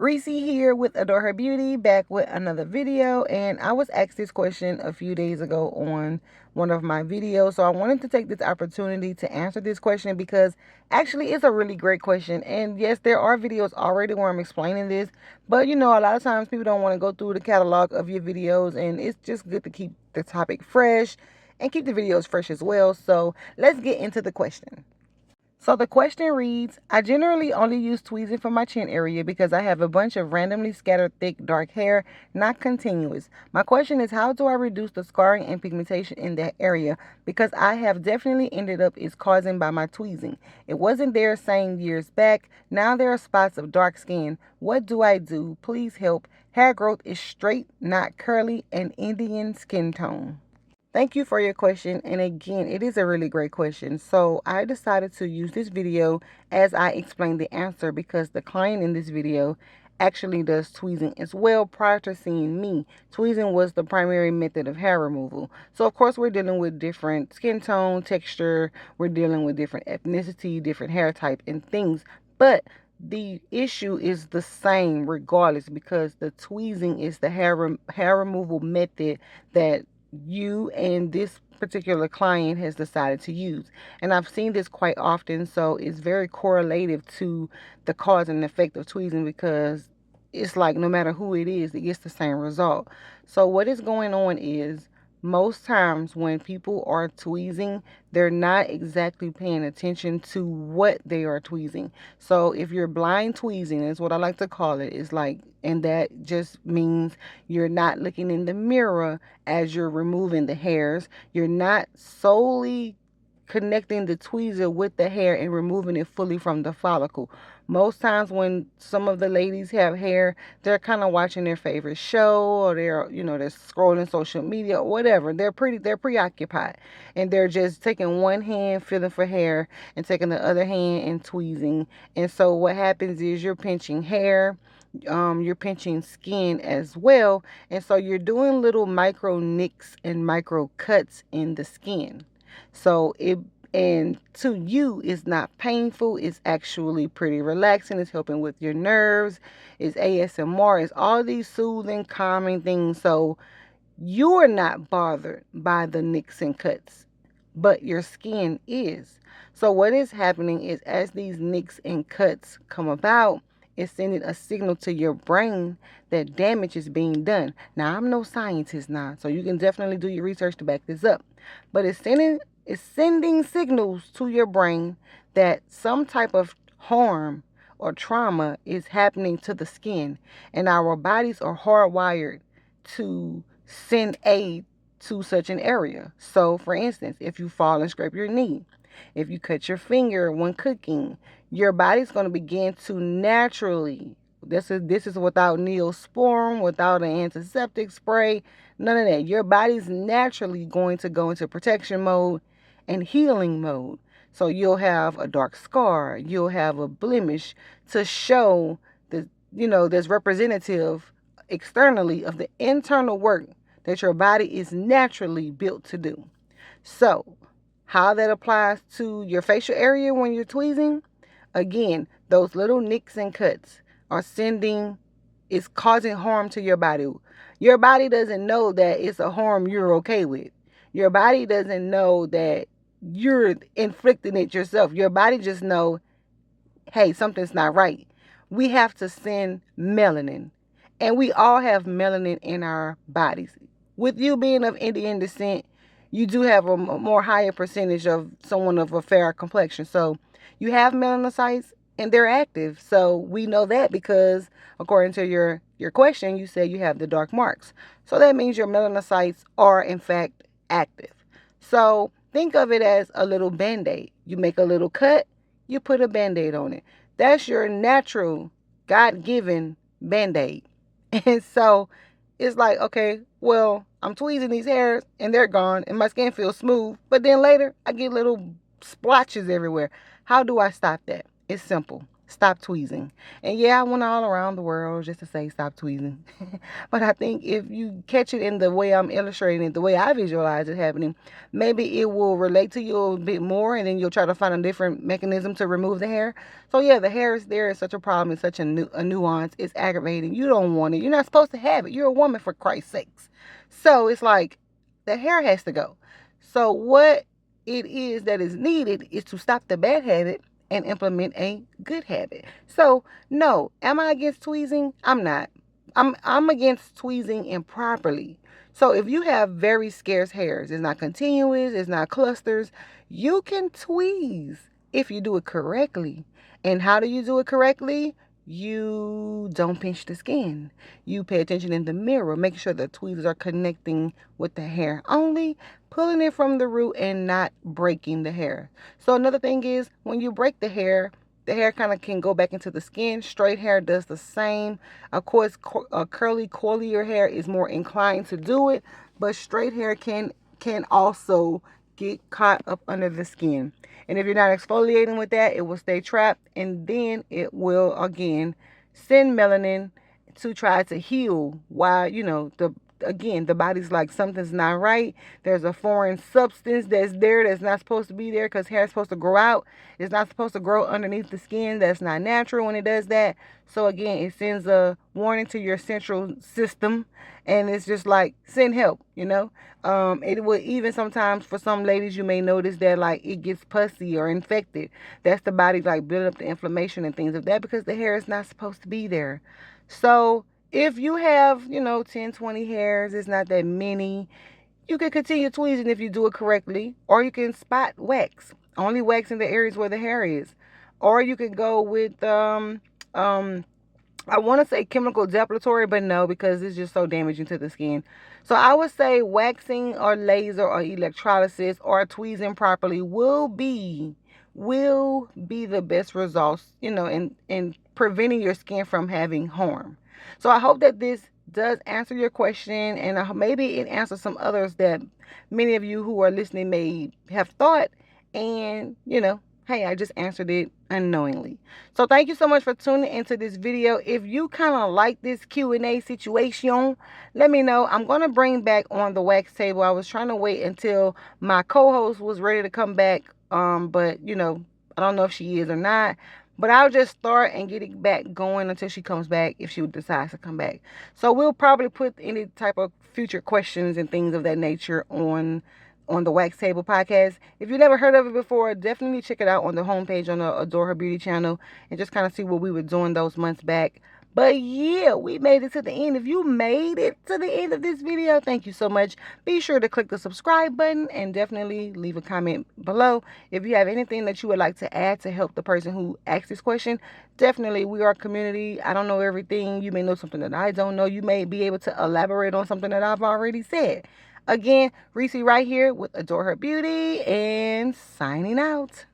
Reese here with Adore Her Beauty, back with another video. And I was asked this question a few days ago on one of my videos, so I wanted to take this opportunity to answer this question because actually it's a really great question. And yes, there are videos already where I'm explaining this, but a lot of times people don't want to go through the catalog of your videos, and it's just good to keep the topic fresh and keep the videos fresh as well. So let's get into the question. So the question reads, I generally only use tweezing for my chin area because I have a bunch of randomly scattered thick dark hair, not continuous. My question is, how do I reduce the scarring and pigmentation in that area? Because I have definitely ended up is causing by my tweezing. It wasn't there same years back. Now there are spots of dark skin. What do I do? Please help. Hair growth is straight, not curly, and Indian skin tone. Thank you for your question. And again, it is a really great question. So I decided to use this video as I explain the answer because the client in this video actually does tweezing as well. Prior to seeing me, tweezing was the primary method of hair removal. So of course we're dealing with different skin tone, texture, we're dealing with different ethnicity, different hair type and things. But the issue is the same regardless because the tweezing is the hair removal method that you and this particular client has decided to use. And I've seen this quite often, so it's very correlative to the cause and effect of tweezing because it's like no matter who it is, it gets the same result. So what is going on is most times when people are tweezing, they're not exactly paying attention to what they are tweezing. So if you're blind tweezing, is what I like to call it, is like, and that just means you're not looking in the mirror as you're removing the hairs. You're not solely connecting the tweezer with the hair and removing it fully from the follicle. Most times when some of the ladies have hair, they're kind of watching their favorite show or they're scrolling social media or whatever. They're preoccupied and they're just taking one hand feeling for hair and taking the other hand and tweezing. And so what happens is you're pinching hair, you're pinching skin as well. And so you're doing little micro nicks and micro cuts in the skin. So and to you, it's not painful. It's actually pretty relaxing. It's helping with your nerves. It's ASMR. It's all these soothing, calming things. So you're not bothered by the nicks and cuts, but your skin is. So what is happening is as these nicks and cuts come about, it's sending a signal to your brain that damage is being done. Now, I'm no scientist now, so you can definitely do your research to back this up. But it's sending signals to your brain that some type of harm or trauma is happening to the skin. And our bodies are hardwired to send aid to such an area. So, for instance, if you fall and scrape your knee, if you cut your finger when cooking, your body's going to begin to naturally, this is without Neosporin, without an antiseptic spray, none of that. Your body's naturally going to go into protection mode and healing mode. So you'll have a dark scar, you'll have a blemish to show that, that's representative externally of the internal work that your body is naturally built to do. So how that applies to your facial area when you're tweezing, again, those little nicks and cuts are it's causing harm to your body. Your body doesn't know that it's a harm you're okay with. Your body doesn't know that you're inflicting it yourself. Your body just know, hey, something's not right. We have to send melanin. And we all have melanin in our bodies. With you being of Indian descent, you do have a more higher percentage of someone of a fair complexion. So you have melanocytes and they're active. So we know that because according to your question, you said you have the dark marks. So that means your melanocytes are in fact active. So think of it as a little Band-Aid. You make a little cut, you put a Band-Aid on it. That's your natural, God-given Band-Aid. And so it's like, okay, well, I'm tweezing these hairs and they're gone and my skin feels smooth. But then later I get little splotches everywhere. How do I stop that? It's simple. stop tweezing. And yeah, I went all around the world just to say stop tweezing. But I think if you catch it in the way I'm illustrating it, the way I visualize it happening, maybe it will relate to you a bit more, and then you'll try to find a different mechanism to remove the hair. So yeah, the hair is there. It's such a problem. It's such a nuance. It's aggravating. You don't want it. You're not supposed to have it. You're a woman, for Christ's sakes. So it's like the hair has to go. So what it is that is needed is to stop the bad habit and implement a good habit. So, no, am I against tweezing? I'm not. I'm against tweezing improperly. So if you have very scarce hairs, it's not continuous, it's not clusters, you can tweeze if you do it correctly. And how do you do it correctly? You don't pinch the skin. You pay attention in the mirror, making sure the tweezers are connecting with the hair only, pulling it from the root and not breaking the hair. So another thing is, when you break the hair kind of can go back into the skin. Straight hair does the same. Of course, curly, coilier hair is more inclined to do it, but straight hair can also get caught up under the skin. And if you're not exfoliating with that, it will stay trapped, and then it will again send melanin to try to heal. While the body's like, something's not right. There's a foreign substance that's there that's not supposed to be there, because hair is supposed to grow out. It's not supposed to grow underneath the skin. That's not natural when it does that. So again, it sends a warning to your central system, and it's just like, send help. It will even sometimes, for some ladies, you may notice that like it gets pussy or infected. That's the body like building up the inflammation and things of that, because the hair is not supposed to be there. So if you have, 10, 20 hairs, it's not that many, you can continue tweezing if you do it correctly, or you can spot wax. Only wax in the areas where the hair is. Or you can go with, I want to say chemical depilatory, but no, because it's just so damaging to the skin. So I would say waxing or laser or electrolysis or tweezing properly will be the best results, in preventing your skin from having harm. So I hope that this does answer your question, and maybe it answers some others that many of you who are listening may have thought, and hey, I just answered it unknowingly. So thank you so much for tuning into this video. If you kind of like this Q&A situation, let me know. I'm going to bring back on the wax table. I was trying to wait until my co-host was ready to come back, but I don't know if she is or not. But I'll just start and get it back going until she comes back, if she decides to come back. So we'll probably put any type of future questions and things of that nature on the Wax Table podcast. If you've never heard of it before, definitely check it out on the homepage on the Adore Her Beauty channel, and just kind of see what we were doing those months back. But yeah, we made it to the end. If you made it to the end of this video, thank you so much. Be sure to click the subscribe button and definitely leave a comment below. If you have anything that you would like to add to help the person who asked this question, definitely, we are a community. I don't know everything. You may know something that I don't know. You may be able to elaborate on something that I've already said. Again, Reese right here with Adore Her Beauty, and signing out.